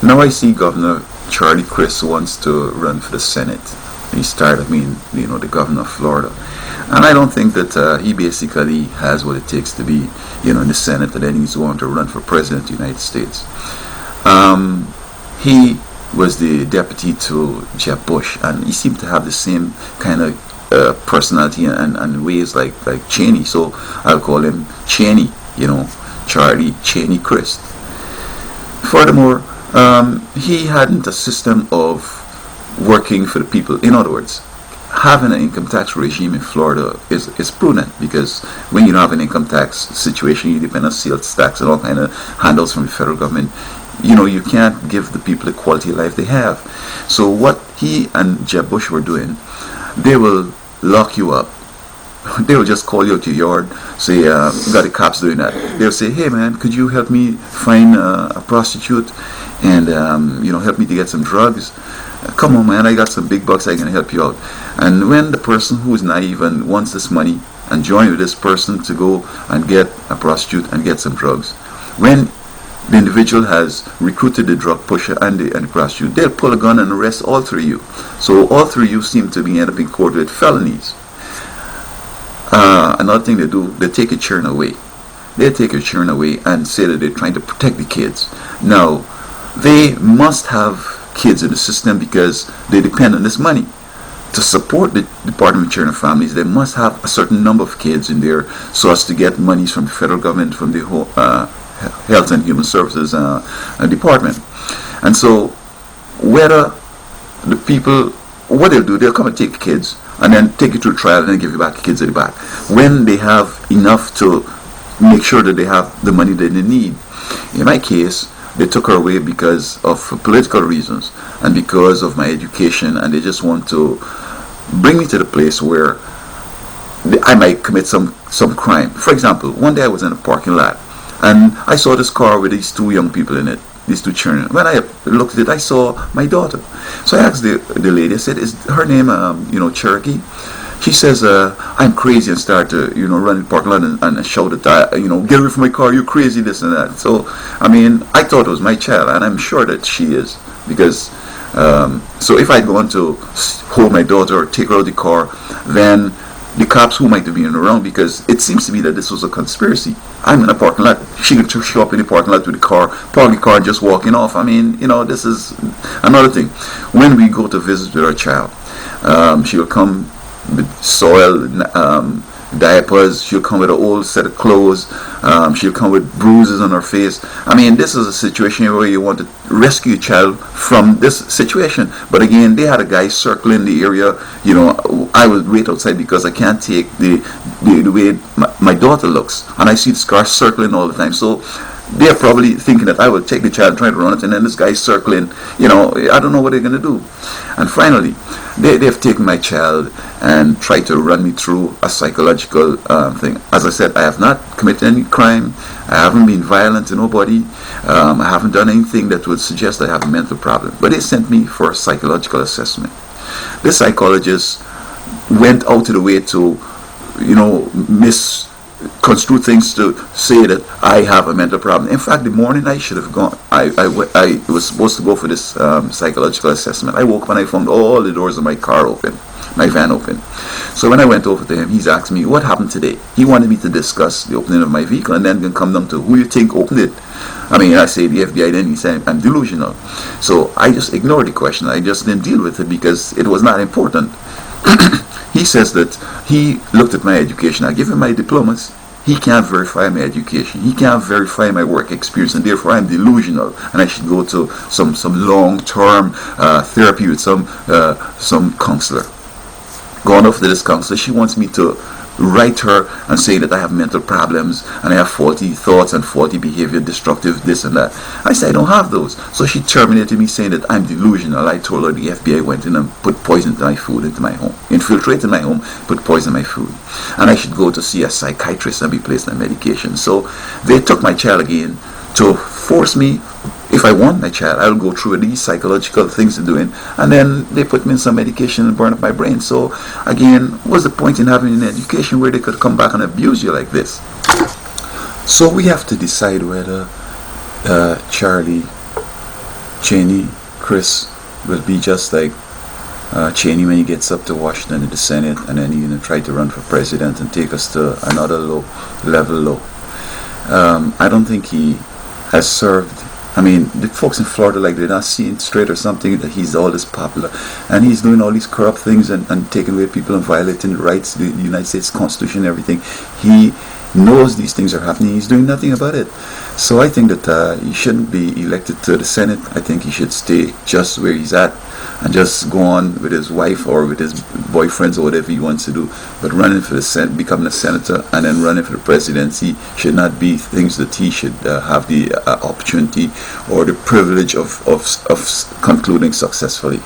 Now I see Governor Charlie Crist wants to run for the Senate. He's tired of being, the governor of Florida. And I don't think that he basically has what it takes to be, in the Senate, and then he's going to run for president of the United States. He was the deputy to Jeb Bush, and he seemed to have the same kind of personality and ways like Cheney. So I'll call him Cheney, Charlie Cheney Crist. Furthermore, he hadn't a system of working for the people. In other words, having an income tax regime in Florida is prudent, because when you don't have an income tax situation, you depend on sales tax and all kind of handles from the federal government. You can't give the people the quality of life they have. So what he and Jeb Bush were doing, they will lock you up. They will just call you out to your yard, say, got the cops doing that. They'll say, hey man, could you help me find a prostitute and help me to get some drugs? Come on man, I got some big bucks, I can help you out. And when the person who is naive and wants this money and join with this person to go and get a prostitute and get some drugs, when the individual has recruited the drug pusher and the prostitute, they'll pull a gun and arrest all three of you. So all three of you seem to be end up in court with felonies. Another thing they do, they take your children away. They take your children away and say that they're trying to protect the kids. Now, they must have kids in the system because they depend on this money. To support the Department of Children and Families, they must have a certain number of kids in there so as to get monies from the federal government, from the Health and Human Services Department. And so, whether the people, what they'll do, they'll come and take the kids and then take you to a trial and then give you back the kids at the back. When they have enough to make sure that they have the money that they need. In my case, they took her away because of political reasons and because of my education, and they just want to bring me to the place where I might commit some crime. For example, one day I was in a parking lot and I saw this car with these two young people in it, these two children. When I looked at it, I saw my daughter. So I asked the lady, I said, is her name Cherokee? She says, I'm crazy, and start to, run in the parking lot and shout at that, get away from my car, you're crazy, this and that. So, I thought it was my child, and I'm sure that she is, because, so if I'd gone to hold my daughter or take her out of the car, then the cops who might have been around, because it seems to me that this was a conspiracy. I'm in a parking lot, she could show up in the parking lot with the car, park the car and just walking off. This is another thing. When we go to visit with our child, she will come with soiled diapers, she'll come with an old set of clothes, she'll come with bruises on her face. This is a situation where you want to rescue a child from this situation. But again, they had a guy circling the area. I would wait outside because I can't take the way my daughter looks, and I see this car circling all the time. So they're probably thinking that I will take the child and try to run it, and then this guy's circling. I don't know what they're going to do. And finally, they've taken my child and tried to run me through a psychological thing. As I said, I have not committed any crime. I haven't been violent to nobody. I haven't done anything that would suggest I have a mental problem. But they sent me for a psychological assessment. The psychologist went out of the way to, misconstrue things to say that I have a mental problem. In fact, the morning I should have gone, I was supposed to go for this psychological assessment. I woke up and I found all the doors of my car open, my van open. So when I went over to him, he's asked me, what happened today? He wanted me to discuss the opening of my vehicle, and then come down to who you think opened it. I say the FBI, then he said I'm delusional. So I just ignored the question. I just didn't deal with it because it was not important. He says that he looked at my education. I give him my diplomas. He can't verify my education. He can't verify my work experience, and therefore I'm delusional, and I should go to some long-term therapy with some counselor. Going off to this counselor, she wants me to write her and say that I have mental problems and I have faulty thoughts and faulty behavior, destructive this and that. I said I don't have those. So she terminated me saying that I'm delusional. I told her the FBI went in and put poison into my food, into my home, infiltrated my home, put poison in my food, and I should go to see a psychiatrist and be placed on medication. So they took my child again to force me. If I want my child, I'll go through these psychological things they're doing, and then they put me in some medication and burn up my brain. So again, what's the point in having an education where they could come back and abuse you like this? So we have to decide whether Charlie Cheney, Crist will be just like Cheney when he gets up to Washington in the Senate, and then he's gonna try to run for president and take us to another level low. I don't think he has served. I mean, the folks in Florida, like, they're not seeing straight or something, that he's all this popular. And he's doing all these corrupt things and taking away people and violating the rights, the United States Constitution and everything. He knows these things are happening. He's doing nothing about it. So I think that he shouldn't be elected to the Senate. I think he should stay just where he's at and just go on with his wife or with his boyfriends or whatever he wants to do. But running for the Senate, becoming a senator, and then running for the presidency should not be things that he should have the opportunity or the privilege of concluding successfully.